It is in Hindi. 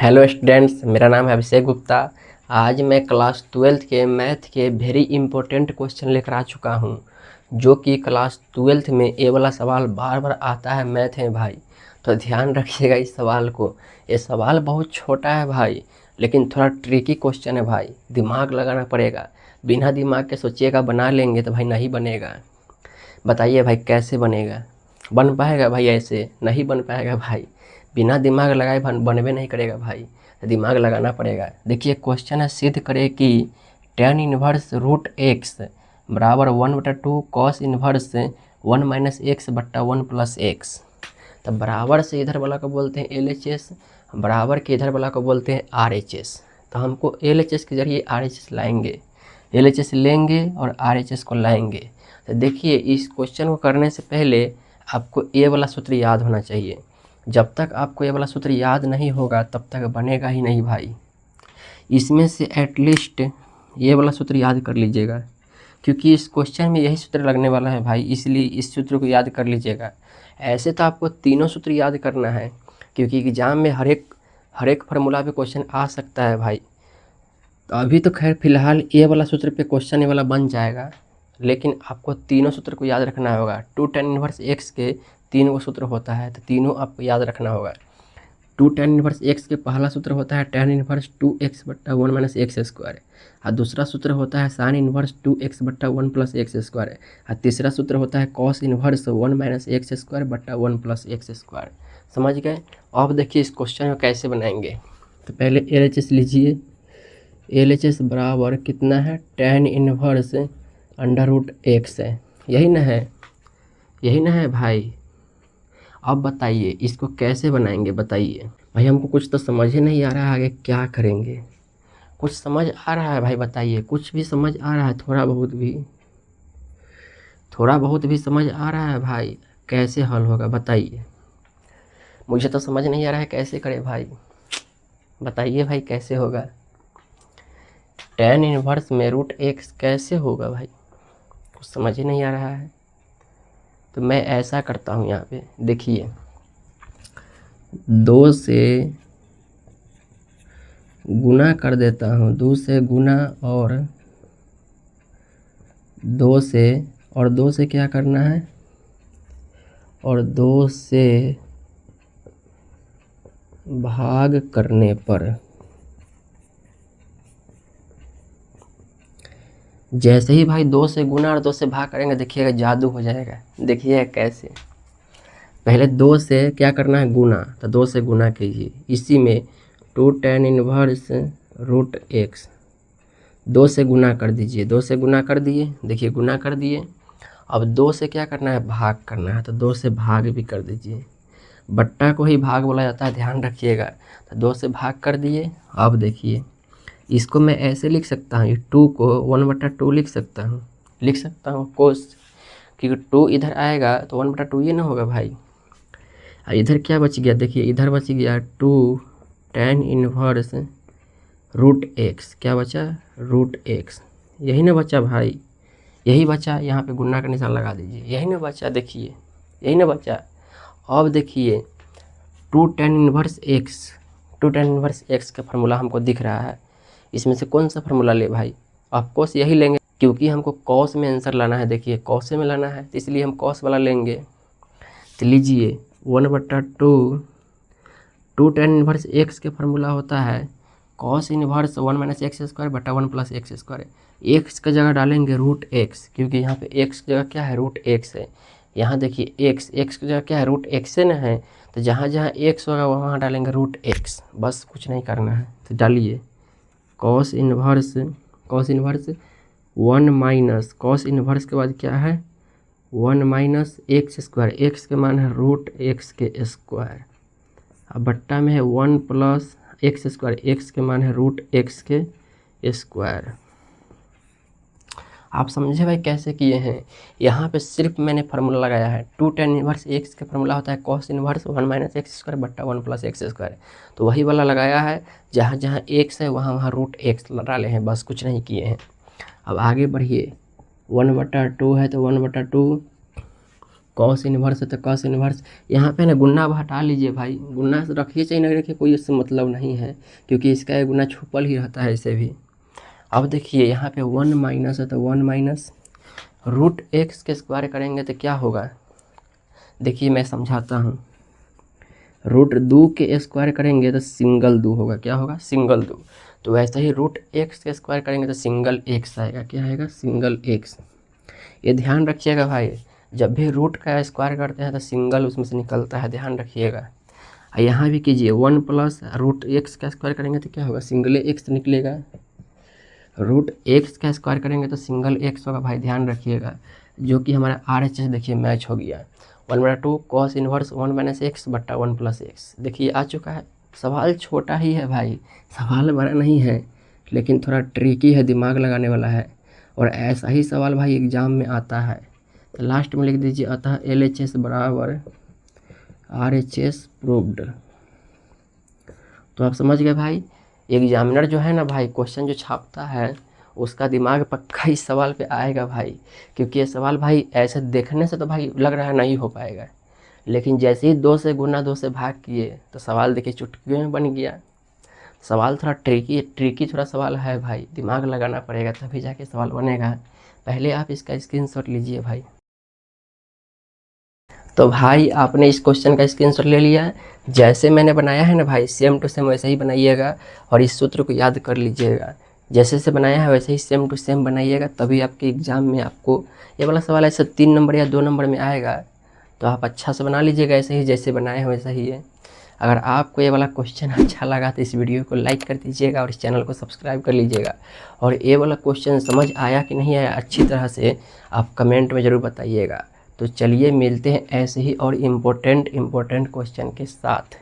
हेलो स्टूडेंट्स, मेरा नाम है अभिषेक गुप्ता। आज मैं क्लास 12th के मैथ के वेरी इंपॉर्टेंट क्वेश्चन लेकर आ चुका हूं, जो कि क्लास 12th में ये वाला सवाल बार बार आता है मैथ में भाई। तो ध्यान रखिएगा इस सवाल को। ये सवाल बहुत छोटा है भाई, लेकिन थोड़ा ट्रिकी क्वेश्चन है भाई। दिमाग लगाना पड़ेगा। बिना दिमाग के सोचिएगा बना लेंगे तो भाई नहीं बनेगा। बताइए भाई कैसे बनेगा? बन पाएगा भाई? ऐसे नहीं बन पाएगा भाई। बिना दिमाग लगाए बनबे नहीं करेगा भाई, तो दिमाग लगाना पड़ेगा। देखिए क्वेश्चन है, सिद्ध करे कि tan इनवर्स रूट एक्स बराबर 1/2 कॉस इनवर्स 1-x/1+x। तो बराबर से इधर वाला को बोलते हैं LHS, बराबर के इधर वाला को बोलते हैं RHS। तो हमको LHS के जरिए RHS लाएंगे, LHS लेंगे और RHS को लाएंगे। तो देखिए इस क्वेश्चन को करने से पहले आपको ये वाला सूत्र याद होना चाहिए। जब तक आपको ये वाला सूत्र याद नहीं होगा तब तक बनेगा ही नहीं भाई। इसमें से एटलीस्ट ये वाला सूत्र याद कर लीजिएगा, क्योंकि इस क्वेश्चन में यही सूत्र लगने वाला है भाई, इसलिए इस सूत्र को याद कर लीजिएगा। ऐसे तो आपको तीनों सूत्र याद करना है, क्योंकि एग्जाम में हर एक फार्मूला पे क्वेश्चन आ सकता है भाई। तो अभी तो खैर फिलहाल ये वाला सूत्र पे क्वेश्चन ये वाला बन जाएगा, लेकिन आपको तीनों सूत्र को याद रखना होगा। 2 tan इनवर्स एक्स के 3 गो सूत्र होता है, तो तीनों आपको याद रखना होगा। 2 tan इनवर्स एक्स के पहला सूत्र होता है tan इनवर्स 2x/1 - x², और दूसरा सूत्र होता है sin इनवर्स 2x/1+x², और तीसरा सूत्र होता है cos इनवर्स 1 - x² समझ गए? अब देखिए इस क्वेश्चन को कैसे बनाएंगे। तो पहले LHS लीजिए। LHS बराबर कितना है? tan इनवर्स √x है। यही ना है? यही ना है भाई? अब बताइए इसको कैसे बनाएंगे? बताइए भाई, हमको कुछ तो समझ ही नहीं आ रहा है, आगे क्या करेंगे? कुछ समझ आ रहा है भाई? बताइए, कुछ भी समझ आ रहा है? थोड़ा बहुत भी समझ आ रहा है भाई? कैसे हल होगा बताइए। मुझे तो समझ नहीं आ रहा है कैसे करें भाई। बताइए भाई कैसे होगा? tan इनवर्स में √x कैसे होगा भाई? कुछ समझ ही नहीं आ रहा है। तो मैं ऐसा करता हूँ, यहाँ पे देखिए, 2 से गुना कर देता हूँ, 2 से गुना और 2 से क्या करना है? और 2 से भाग करने पर, जैसे ही भाई 2 से गुना और 2 से भाग करेंगे, देखिएगा जादू हो जाएगा। देखिए कैसे। पहले 2 से क्या करना है? गुना, तो 2 से गुना कीजिए। इसी में 2 tan इनवर्स √x 2 से गुना कर दीजिए। 2 से गुना कर दिए, देखिए गुना कर दिए। अब 2 से क्या करना है? भाग करना है, तो 2 से भाग भी कर दीजिए। बट्टा को ही भाग बोला जाता है, ध्यान रखिएगा। तो 2 से भाग कर दिए। अब देखिए इसको मैं ऐसे लिख सकता हूँ, 2 को 1/2 लिख सकता हूँ कोस, क्योंकि 2 इधर आएगा तो 1/2 ये ना होगा भाई। और इधर क्या बच गया? देखिए इधर बच गया 2 tan इनवर्स √x। क्या बचा? √x। यही ना बचा भाई? यही बचा। यहाँ पे गुना का निशान लगा दीजिए। यही ना बचा? देखिए यही ना बचा। अब देखिए 2 tan इनवर्स x का फार्मूला हमको दिख रहा है। इसमें से कौन सा फार्मूला ले भाई? ऑफकोर्स यही लेंगे, क्योंकि हमको कॉस में आंसर लाना है। देखिए कॉस में लाना है, तो इसलिए हम कॉस वाला लेंगे। तो लीजिए 1/2 2 tan इनवर्स x के फार्मूला होता है cos इनवर्स 1 - x²/1+x²। x का जगह डालेंगे √x, क्योंकि यहाँ पे x की जगह क्या है? √x है। यहाँ देखिए x की जगह क्या है? √x से ना है, तो जहाँ जहाँ x होगा वहाँ डालेंगे √x। बस कुछ नहीं करना है। तो डालिए cos इनवर्स 1 - cos इनवर्स के बाद क्या है? 1 - x²। x के मान है √x के स्क्वायर। अब बट्टा में है 1+x²। x के मान है √x के स्क्वायर। आप समझे भाई कैसे किए हैं? यहाँ पे सिर्फ मैंने फार्मूला लगाया है। 2 tan इनवर्स x का फार्मूला होता है cos इनवर्स 1 - x²/1+x²। तो वही वाला लगाया है। जहाँ जहाँ x है वहाँ वहाँ √x डाले हैं, बस कुछ नहीं किए हैं। अब आगे बढ़िए। 1/2 है तो 1/2 कॉस इन्वर्स है तो कॉस इन्वर्स, यहाँ पे ना गुना अब हटा लीजिए भाई, गुना से रखिए चाहे नहीं रखिए कोई इससे मतलब नहीं है, क्योंकि इसका गुना छुपल ही रहता है ऐसे भी। अब देखिए यहाँ पे 1 माइनस है तो 1 माइनस रूट एक्स के स्क्वायर करेंगे तो क्या होगा, देखिए मैं समझाता हूँ। रूट 2 के स्क्वायर करेंगे तो सिंगल 2 होगा, क्या होगा, सिंगल 2। तो वैसे ही रूट एक्स के स्क्वायर करेंगे तो सिंगल एक्स आएगा, क्या आएगा, सिंगल एक्स। ये ध्यान रखिएगा भाई, जब भी रूट का स्क्वायर करते हैं तो सिंगल उसमें से निकलता है, ध्यान रखिएगा। यहाँ भी कीजिए 1 प्लस रूट एक्स का स्क्वायर करेंगे तो क्या होगा, सिंगल एक्स निकलेगा। रूट एक्स का स्क्वायर करेंगे तो सिंगल एक्स होगा भाई, ध्यान रखिएगा। जो कि हमारा RHS देखिए मैच हो गया। 1/2 कॉस इन्वर्स 1 माइनस एक्स बट्टा 1 प्लस एक्स, देखिए आ चुका है। सवाल छोटा ही है भाई, सवाल बड़ा नहीं है, लेकिन थोड़ा ट्रिकी है, दिमाग लगाने वाला है। और ऐसा ही सवाल भाई एग्ज़ाम में आता है। तो लास्ट में लिख दीजिए, अतः LHS बराबर RHS प्रूव्ड। तो आप समझ गए भाई, एग्जामिनर जो है ना भाई, क्वेश्चन जो छापता है उसका दिमाग पक्का इस सवाल पे आएगा भाई, क्योंकि ये सवाल भाई ऐसे देखने से तो भाई लग रहा है नहीं हो पाएगा, लेकिन जैसे ही 2 से गुना 2 से भाग किए तो सवाल देखिए चुटकी में बन गया। सवाल थोड़ा ट्रिकी थोड़ा सवाल है भाई, दिमाग लगाना पड़ेगा तभी जाके सवाल बनेगा। पहले आप इसका स्क्रीनशॉट लीजिए भाई। तो भाई आपने इस क्वेश्चन का स्क्रीनशॉट ले लिया, जैसे मैंने बनाया है ना भाई सेम टू सेम वैसे ही बनाइएगा, और इस सूत्र को याद कर लीजिएगा। जैसे से बनाया है वैसे ही सेम टू सेम बनाइएगा, तभी आपके एग्ज़ाम में आपको ये वाला सवाल ऐसे 3 नंबर या 2 नंबर में आएगा। तो आप अच्छा से बना लीजिएगा, ऐसे ही जैसे बनाए हैं वैसा ही है। अगर आपको ये वाला क्वेश्चन अच्छा लगा तो इस वीडियो को लाइक कर दीजिएगा और इस चैनल को सब्सक्राइब कर लीजिएगा। और ये वाला क्वेश्चन समझ आया कि नहीं आया अच्छी तरह से आप कमेंट में ज़रूर बताइएगा। तो चलिए मिलते हैं ऐसे ही और इम्पोर्टेंट क्वेश्चन के साथ।